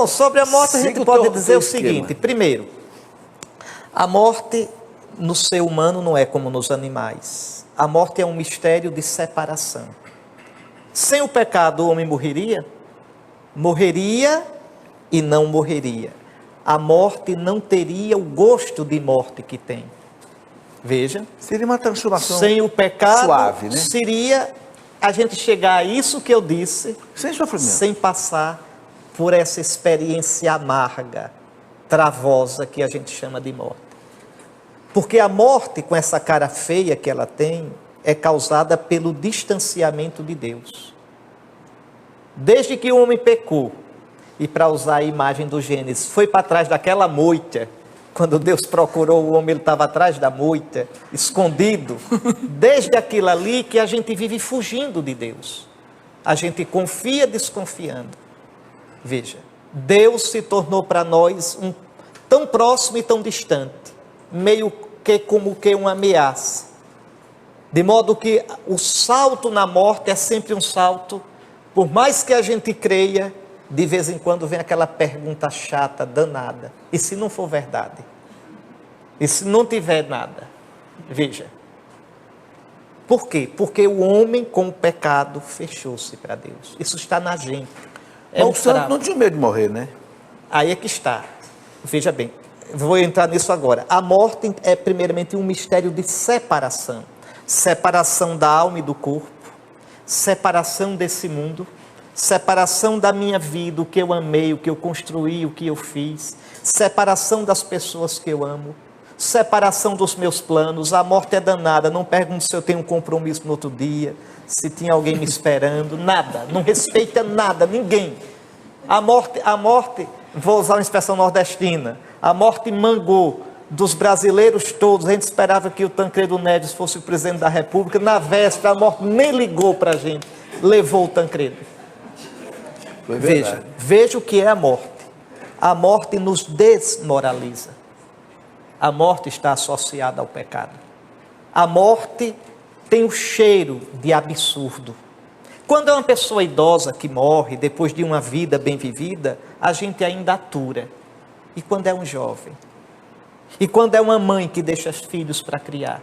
Bom, sobre a morte a gente pode dizer o seguinte. Primeiro, a morte no ser humano não é como nos animais. A morte é um mistério de separação. Sem o pecado o homem morreria? Morreria e não morreria. A morte não teria o gosto de morte que tem. Veja. Seria uma transformação sem o pecado, suave, né? Seria a gente chegar a isso que eu disse, sem sofrimento, sem passar por essa experiência amarga, travosa, que a gente chama de morte. Porque a morte, com essa cara feia que ela tem, é causada pelo distanciamento de Deus. Desde que o homem pecou, e para usar a imagem do Gênesis, foi para trás daquela moita, quando Deus procurou o homem, ele estava atrás da moita, escondido. Desde aquilo ali que a gente vive fugindo de Deus. A gente confia desconfiando. Veja, Deus se tornou para nós tão próximo e tão distante, meio que como que uma ameaça. De modo que o salto na morte é sempre um salto, por mais que a gente creia, de vez em quando vem aquela pergunta chata, danada. E se não for verdade? E se não tiver nada? Veja. Por quê? Porque o homem com o pecado fechou-se para Deus. Isso está na gente. O santo não tinha medo de morrer, né? Aí é que está. Veja bem, vou entrar nisso agora. A morte é primeiramente um mistério de separação. Separação da alma e do corpo. Separação desse mundo. Separação da minha vida, o que eu amei, o que eu construí, o que eu fiz. Separação das pessoas que eu amo. Separação dos meus planos. A morte é danada. Não pergunto se eu tenho um compromisso no outro dia, se tinha alguém me esperando. Nada. Não respeita nada, ninguém. A morte, vou usar uma expressão nordestina, a morte mangou dos brasileiros todos. A gente esperava que o Tancredo Neves fosse o presidente da República. Na véspera, a morte nem ligou para a gente. Levou o Tancredo. Veja o que é a morte. A morte nos desmoraliza. A morte está associada ao pecado. A morte tem o cheiro de absurdo. Quando é uma pessoa idosa que morre depois de uma vida bem vivida, a gente ainda atura. E quando é um jovem? E quando é uma mãe que deixa os filhos para criar?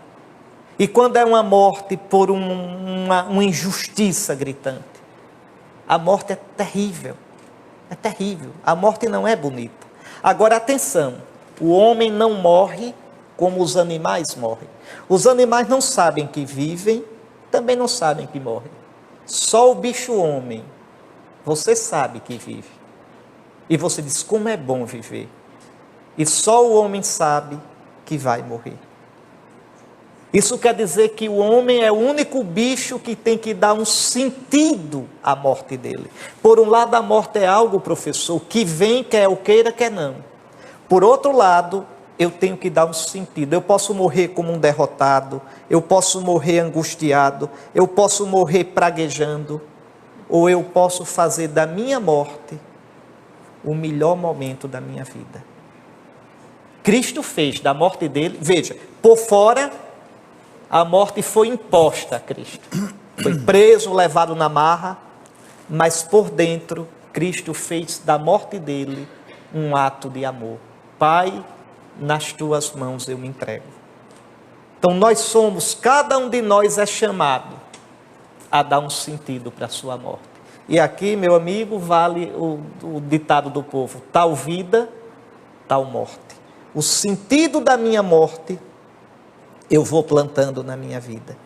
E quando é uma morte por uma injustiça gritante? A morte é terrível. É terrível. A morte não é bonita. Agora, atenção. O homem não morre como os animais morrem. Os animais não sabem que vivem, também não sabem que morrem. Só o bicho-homem, você sabe que vive. E você diz, como é bom viver. E só o homem sabe que vai morrer. Isso quer dizer que o homem é o único bicho que tem que dar um sentido à morte dele. Por um lado, a morte é algo, professor, que vem, quer eu queira, quer não. Por outro lado, eu tenho que dar um sentido. Eu posso morrer como um derrotado, eu posso morrer angustiado, eu posso morrer praguejando, ou eu posso fazer da minha morte o melhor momento da minha vida. Cristo fez da morte dele, veja, por fora, a morte foi imposta a Cristo. Foi preso, levado na marra, mas por dentro, Cristo fez da morte dele um ato de amor. Pai, nas tuas mãos eu me entrego. Então nós somos, cada um de nós é chamado a dar um sentido para a sua morte. E aqui, meu amigo, vale o ditado do povo, tal vida, tal morte. O sentido da minha morte, eu vou plantando na minha vida.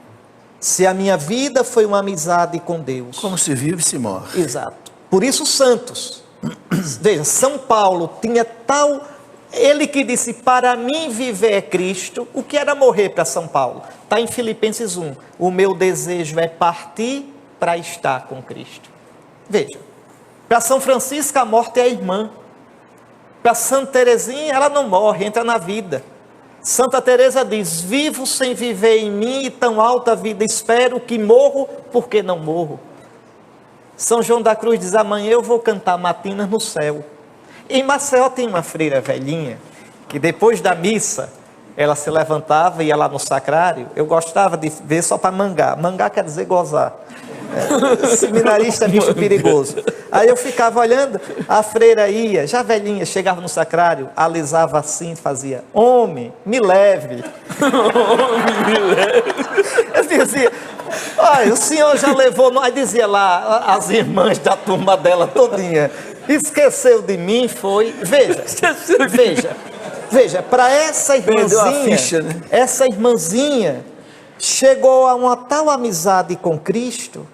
Se a minha vida foi uma amizade com Deus. Como se vive, se morre. Exato. Por isso, santos. Veja, São Paulo tinha tal... Ele que disse, para mim viver é Cristo. O que era morrer para São Paulo? Está em Filipenses 1. O meu desejo é partir para estar com Cristo. Veja, para São Francisco a morte é a irmã. Para Santa Teresinha ela não morre, entra na vida. Santa Teresa diz, vivo sem viver em mim e tão alta vida espero que morro porque não morro. São João da Cruz diz, amanhã eu vou cantar matinas no céu. Em Maceió tem uma freira velhinha, que depois da missa, ela se levantava e ia lá no sacrário. Eu gostava de ver só para mangar. Mangar quer dizer gozar. Seminarista é bicho perigoso. Aí eu ficava olhando, a freira ia, já velhinha, chegava no sacrário, alisava assim, fazia: homem, me leve. Homem, me leve. Eu dizia: olha, o senhor já levou... Aí dizia lá, as irmãs da turma dela todinha: esqueceu de mim, foi... Veja, para essa irmãzinha, ficha, né? Essa irmãzinha chegou a uma tal amizade com Cristo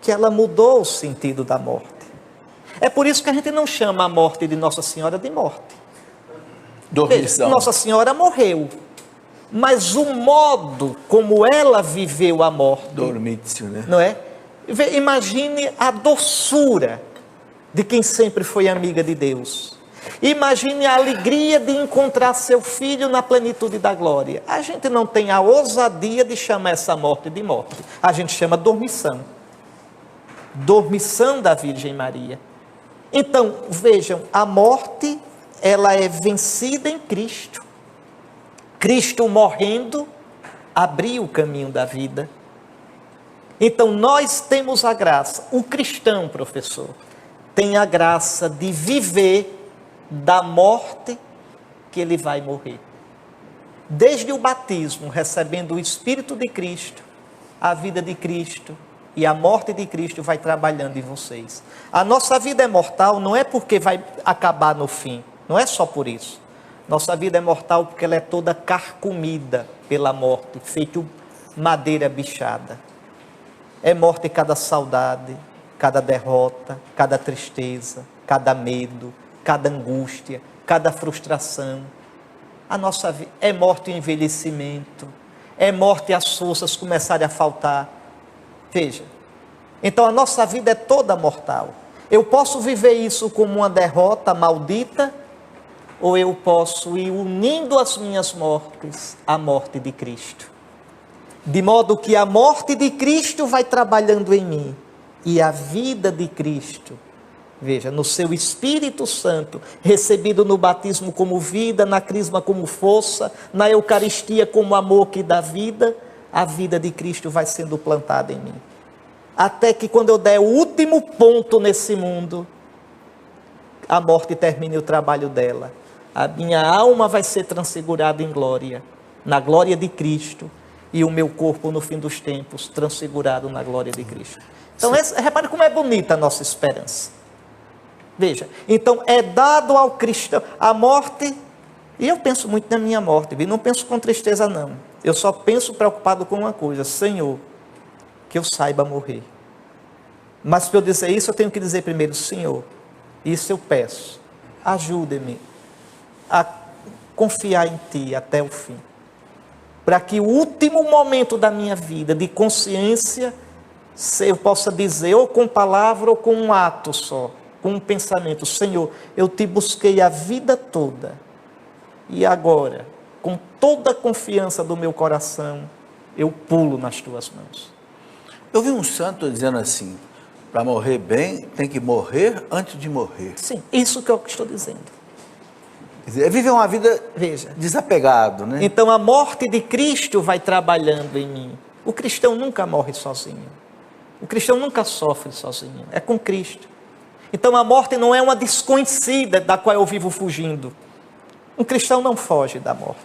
que ela mudou o sentido da morte. É por isso que a gente não chama a morte de Nossa Senhora de morte. Dormição. Nossa Senhora morreu, mas o modo como ela viveu a morte... Dormício, né? Não é? Imagine a doçura de quem sempre foi amiga de Deus. Imagine a alegria de encontrar seu filho na plenitude da glória. A gente não tem a ousadia de chamar essa morte de morte. A gente chama dormição. Dormição da Virgem Maria. Então, vejam, a morte, ela é vencida em Cristo. Cristo morrendo, abriu o caminho da vida. Então, nós temos a graça, o cristão, professor, tem a graça de viver da morte que ele vai morrer. Desde o batismo, recebendo o Espírito de Cristo, a vida de Cristo e a morte de Cristo vai trabalhando em vocês. A nossa vida é mortal não é porque vai acabar no fim, não é só por isso. Nossa vida é mortal porque ela é toda carcomida pela morte, feito madeira bichada. É morte cada saudade, cada derrota, cada tristeza, cada medo, cada angústia, cada frustração. A nossa vida é morte o envelhecimento, é morte as forças começarem a faltar. Veja, então a nossa vida é toda mortal. Eu posso viver isso como uma derrota maldita, ou eu posso ir unindo as minhas mortes à morte de Cristo. De modo que a morte de Cristo vai trabalhando em mim, e a vida de Cristo, veja, no seu Espírito Santo, recebido no batismo como vida, na crisma como força, na Eucaristia como amor que dá vida, a vida de Cristo vai sendo plantada em mim. Até que quando eu der o último ponto nesse mundo, a morte termine o trabalho dela. A minha alma vai ser transfigurada em glória, na glória de Cristo, e o meu corpo no fim dos tempos transfigurado na glória de Cristo. Então, repare como é bonita a nossa esperança. Veja, então é dado ao cristão a morte, e eu penso muito na minha morte, não penso com tristeza não, eu só penso preocupado com uma coisa: Senhor, que eu saiba morrer. Mas para eu dizer isso, eu tenho que dizer primeiro: Senhor, isso eu peço, ajude-me a confiar em Ti até o fim, para que o último momento da minha vida de consciência, eu possa dizer, ou com palavra ou com um ato só, com um pensamento: Senhor, eu Te busquei a vida toda, e agora, com toda a confiança do meu coração, eu pulo nas Tuas mãos. Eu vi um santo dizendo assim: para morrer bem, tem que morrer antes de morrer. Sim, isso que eu estou dizendo. Quer dizer, é viver uma vida, veja, desapegado, né? Então a morte de Cristo vai trabalhando em mim. O cristão nunca morre sozinho. O cristão nunca sofre sozinho. É com Cristo. Então a morte não é uma desconhecida da qual eu vivo fugindo. Um cristão não foge da morte.